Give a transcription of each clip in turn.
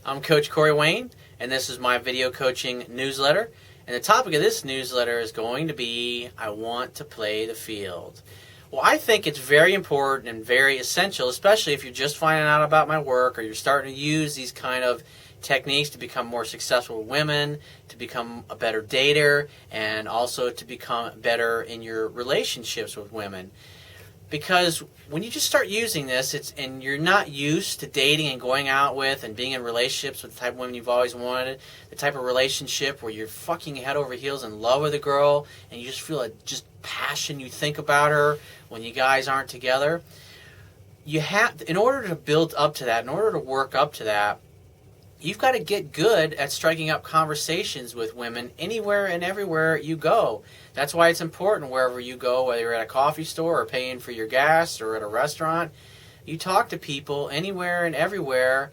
I'm Coach Corey Wayne, and this is my video coaching newsletter. And the topic of this newsletter is going to be, I want to play the field. Well, I think it's very important and very essential, especially if you're just finding out about my work or you're starting to use these kind of techniques to become more successful with women, to become a better dater, and also to become better in your relationships with women. Because when you just start using this, and you're not used to dating and going out with and being in relationships with the type of women you've always wanted, the type of relationship where you're fucking head over heels in love with a girl and you just feel a just passion you think about her when you guys aren't together, you have, in order to build up to that, in order to work up to that, you've got to get good at striking up conversations with women anywhere and everywhere you go. That's why it's important wherever you go, whether you're at a coffee store or paying for your gas or at a restaurant, you talk to people anywhere and everywhere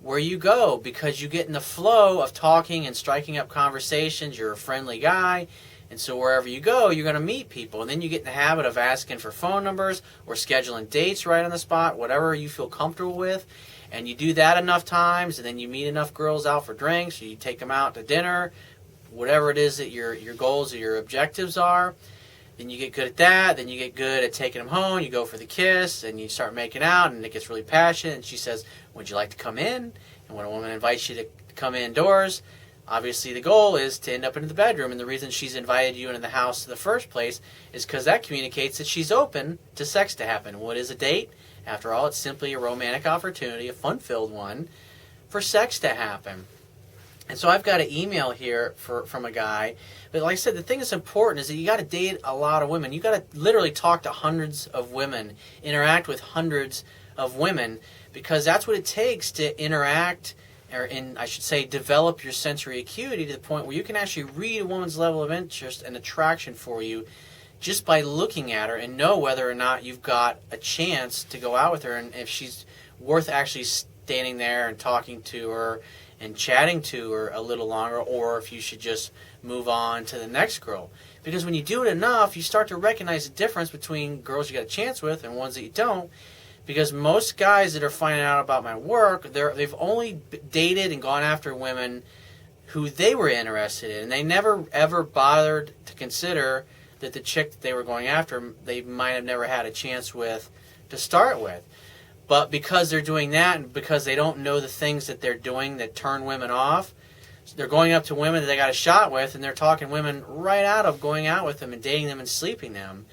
where you go, because you get in the flow of talking and striking up conversations. You're a friendly guy, and so wherever you go, you're going to meet people. And then you get in the habit of asking for phone numbers or scheduling dates right on the spot, whatever you feel comfortable with. And you do that enough times, and then you meet enough girls out for drinks, or you take them out to dinner, whatever it is that your goals or your objectives are. Then you get good at that. Then you get good at taking them home. You go for the kiss, and you start making out, and it gets really passionate. And she says, would you like to come in? And when a woman invites you to come indoors, obviously the goal is to end up into the bedroom. And the reason she's invited you into the house in the first place is because that communicates that she's open to sex to happen. What is a date? After all, it's simply a romantic opportunity, a fun-filled one, for sex to happen. And so I've got an email here from a guy. But like I said, the thing that's important is that you got to date a lot of women. You got to literally talk to hundreds of women, interact with hundreds of women, because that's what it takes to interact, or I should say, develop your sensory acuity to the point where you can actually read a woman's level of interest and attraction for you just by looking at her, and know whether or not you've got a chance to go out with her, and if she's worth actually standing there and talking to her and chatting to her a little longer, or if you should just move on to the next girl. Because when you do it enough, you start to recognize the difference between girls you got a chance with and ones that you don't. Because most guys that are finding out about my work, they've only dated and gone after women who they were interested in, and they never ever bothered to consider that the chick that they were going after, they might have never had a chance with to start with. But because they're doing that, and because they don't know the things that they're doing that turn women off, they're going up to women that they got a shot with, and they're talking women right out of going out with them and dating them and sleeping them.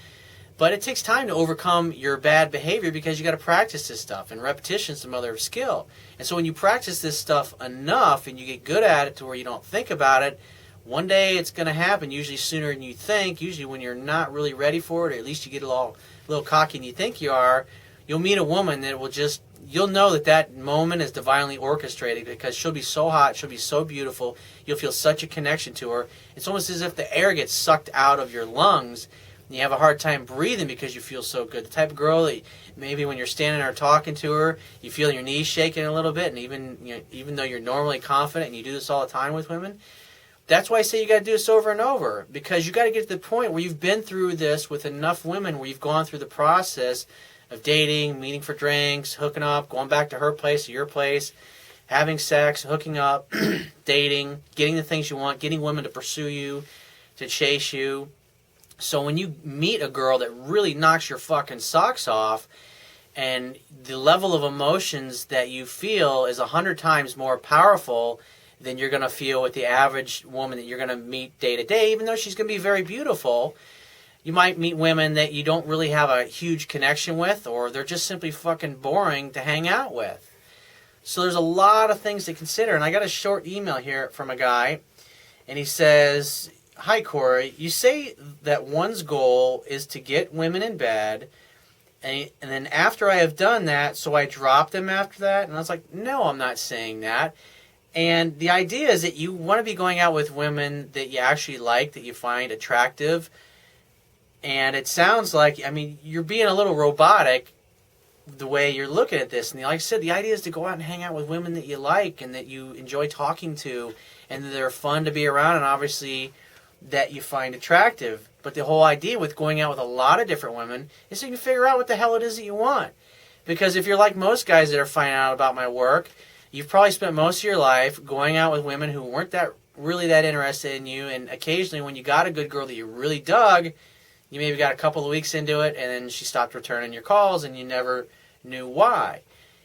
But it takes time to overcome your bad behavior, because you got to practice this stuff, and repetition is the mother of skill. And so when you practice this stuff enough and you get good at it to where you don't think about it, one day it's going to happen, usually sooner than you think. Usually when you're not really ready for it, or at least you get a little cocky and you think you are, you'll meet a woman that will just, you'll know that moment is divinely orchestrated, because she'll be so hot, she'll be so beautiful, you'll feel such a connection to her. It's almost as if the air gets sucked out of your lungs, and you have a hard time breathing because you feel so good. The type of girl that maybe when you're standing there talking to her, you feel your knees shaking a little bit, and even though you're normally confident and you do this all the time with women, that's why I say you got to do this over and over, because you got to get to the point where you've been through this with enough women, where you've gone through the process of dating, meeting for drinks, hooking up, going back to her place or your place, having sex, hooking up, dating, getting the things you want, getting women to pursue you, to chase you. So when you meet a girl that really knocks your fucking socks off, and the level of emotions that you feel is 100 times more powerful than you're going to feel with the average woman that you're going to meet day to day, even though she's going to be very beautiful. You might meet women that you don't really have a huge connection with, or they're just simply fucking boring to hang out with. So there's a lot of things to consider. And I got a short email here from a guy, and he says, "Hi, Corey, you say that one's goal is to get women in bed, and then after I have done that, so I drop them after that?" And I was like, no, I'm not saying that. And the idea is that you want to be going out with women that you actually like, that you find attractive. And it sounds like, you're being a little robotic the way you're looking at this. And like I said, the idea is to go out and hang out with women that you like and that you enjoy talking to and that they're fun to be around, and obviously that you find attractive. But the whole idea with going out with a lot of different women is so you can figure out what the hell it is that you want. Because if you're like most guys that are finding out about my work, You've probably spent most of your life going out with women who weren't really that interested in you, and occasionally when you got a good girl that you really dug, you maybe got a couple of weeks into it, and then she stopped returning your calls, and you never knew why.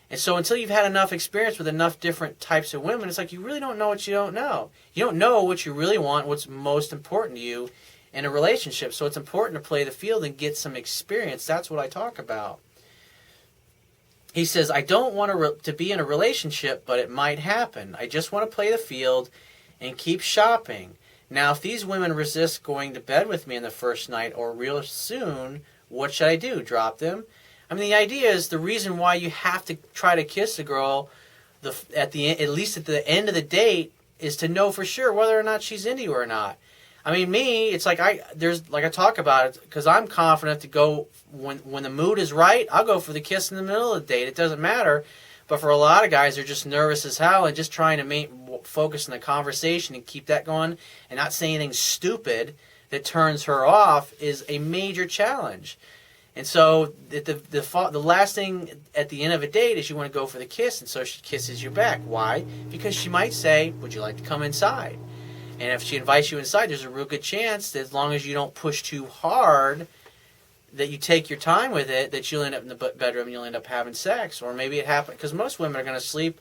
And so until you've had enough experience with enough different types of women, it's like you really don't know what you don't know. You don't know what you really want, what's most important to you in a relationship. So it's important to play the field and get some experience. That's what I talk about. He says, I don't want to be in a relationship, but it might happen. I just want to play the field and keep shopping. Now, if these women resist going to bed with me in the first night or real soon, what should I do? Drop them? I mean, the idea is the reason why you have to try to kiss a girl at least at the end of the date is to know for sure whether or not she's into you or not. I mean, me, it's like I talk about it because I'm confident to go when the mood is right. I'll go for the kiss in the middle of the date. It doesn't matter. But for a lot of guys, they're just nervous as hell and just trying to focus on the conversation and keep that going and not say anything stupid that turns her off is a major challenge. And so the last thing at the end of a date is you want to go for the kiss, and so she kisses you back. Why? Because she might say, would you like to come inside? And if she invites you inside, there's a real good chance that as long as you don't push too hard, that you take your time with it, that you'll end up in the bedroom and you'll end up having sex. Or maybe it happened, because most women are going to sleep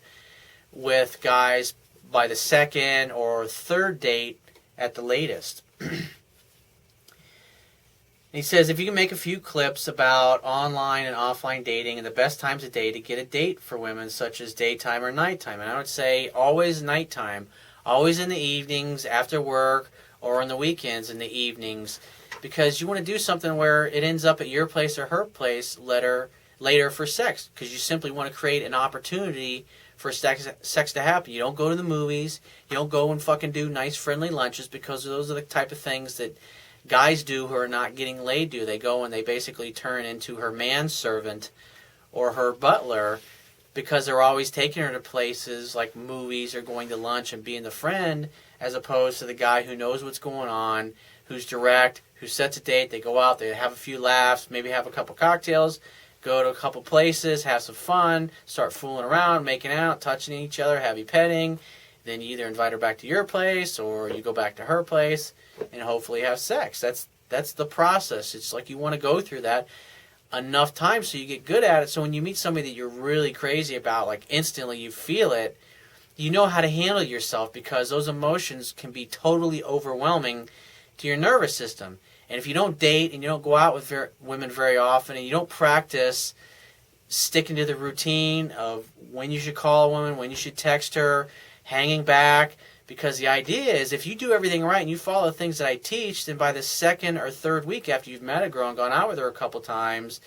with guys by the second or third date at the latest. He says, if you can make a few clips about online and offline dating and the best times of day to get a date for women, such as daytime or nighttime. And I would say always nighttime, always in the evenings after work or on the weekends in the evenings, because you want to do something where it ends up at your place or her place later for sex, because you simply want to create an opportunity for sex to happen. You don't go to the movies. You don't go and fucking do nice friendly lunches, because those are the type of things that guys do who are not getting laid do. They go and they basically turn into her manservant or her butler, because they're always taking her to places like movies or going to lunch and being the friend, as opposed to the guy who knows what's going on, who's direct, who sets a date. They go out, they have a few laughs, maybe have a couple cocktails, go to a couple places, have some fun, start fooling around, making out, touching each other, heavy petting. Then you either invite her back to your place or you go back to her place and hopefully have sex. That's the process. It's like you want to go through that enough times so you get good at it. So when you meet somebody that you're really crazy about, like instantly you feel it, you know how to handle yourself, because those emotions can be totally overwhelming to your nervous system. And if you don't date and you don't go out with women very often and you don't practice sticking to the routine of when you should call a woman, when you should text her, hanging back, because the idea is if you do everything right and you follow the things that I teach, then by the second or third week after you've met a girl and gone out with her a couple times,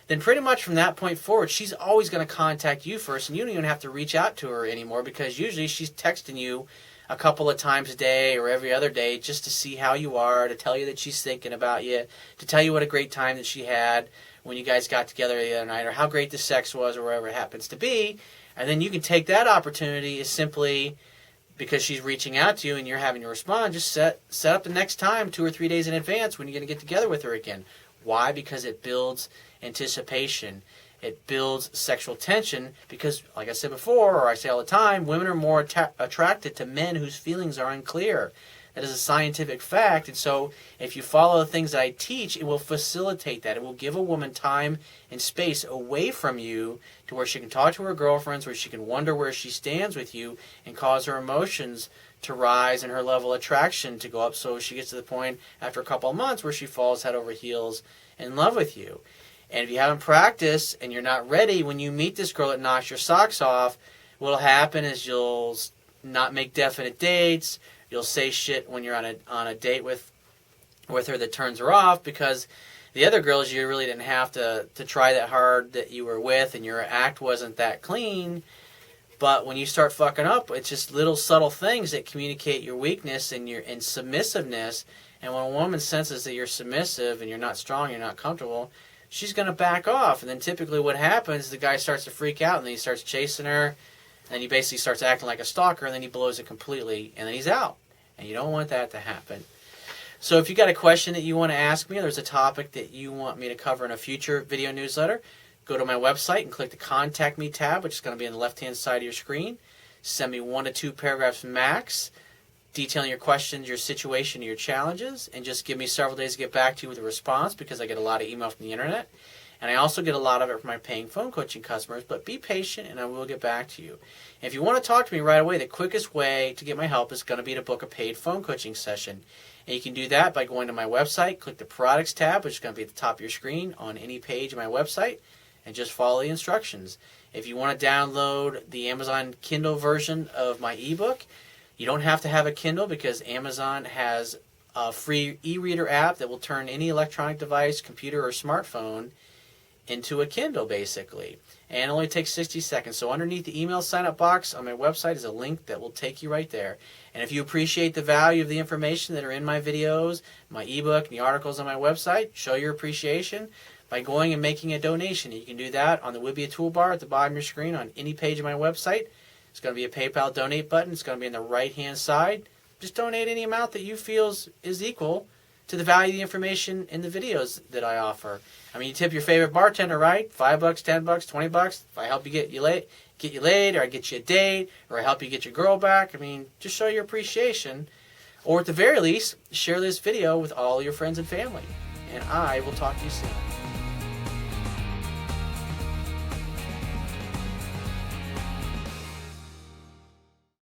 then pretty much from that point forward, she's always going to contact you first, and you don't even have to reach out to her anymore, because usually she's texting you a couple of times a day or every other day just to see how you are, to tell you that she's thinking about you, to tell you what a great time that she had when you guys got together the other night, or how great the sex was, or wherever it happens to be. And then you can take that opportunity as simply because she's reaching out to you and you're having to respond, just set up the next time 2 or 3 days in advance when you're going to get together with her again. Why? Because it builds anticipation. It builds sexual tension, because, like I said before, or I say all the time, women are more attracted to men whose feelings are unclear. That is a scientific fact. And so if you follow the things that I teach, it will facilitate that. It will give a woman time and space away from you to where she can talk to her girlfriends, where she can wonder where she stands with you, and cause her emotions to rise and her level of attraction to go up, so she gets to the point after a couple of months where she falls head over heels in love with you. And if you haven't practiced and you're not ready, when you meet this girl that knocks your socks off, what'll happen is you'll not make definite dates. You'll say shit when you're on a date with her that turns her off, because the other girls you really didn't have to try that hard that you were with, and your act wasn't that clean. But when you start fucking up, it's just little subtle things that communicate your weakness and your submissiveness. And when a woman senses that you're submissive and you're not strong, you're not comfortable, she's going to back off. And then typically what happens, the guy starts to freak out, and then he starts chasing her, and he basically starts acting like a stalker, and then he blows it completely, and then he's out. And you don't want that to happen. So if you got a question that you want to ask me, or there's a topic that you want me to cover in a future video newsletter, go to my website and click the Contact Me tab, which is going to be on the left-hand side of your screen. Send me 1 to 2 paragraphs max, detailing your questions, your situation, your challenges, and just give me several days to get back to you with a response, because I get a lot of email from the internet. And I also get a lot of it from my paying phone coaching customers, but be patient and I will get back to you. And if you want to talk to me right away, the quickest way to get my help is going to be to book a paid phone coaching session. And you can do that by going to my website, click the Products tab, which is going to be at the top of your screen on any page of my website, and just follow the instructions. If you want to download the Amazon Kindle version of my ebook, you don't have to have a Kindle, because Amazon has a free e-reader app that will turn any electronic device, computer or smartphone, into a Kindle basically. And it only takes 60 seconds. So underneath the email sign-up box on my website is a link that will take you right there. And if you appreciate the value of the information that are in my videos, my ebook, and the articles on my website, show your appreciation by going and making a donation. You can do that on the Wibbia toolbar at the bottom of your screen on any page of my website. It's going to be a PayPal donate button. It's going to be on the right-hand side. Just donate any amount that you feel is equal to the value of the information in the videos that I offer. I mean, you tip your favorite bartender, right? $5, $10, $20. If I help you get you laid, or I get you a date, or I help you get your girl back, I mean, just show your appreciation. Or at the very least, share this video with all your friends and family. And I will talk to you soon.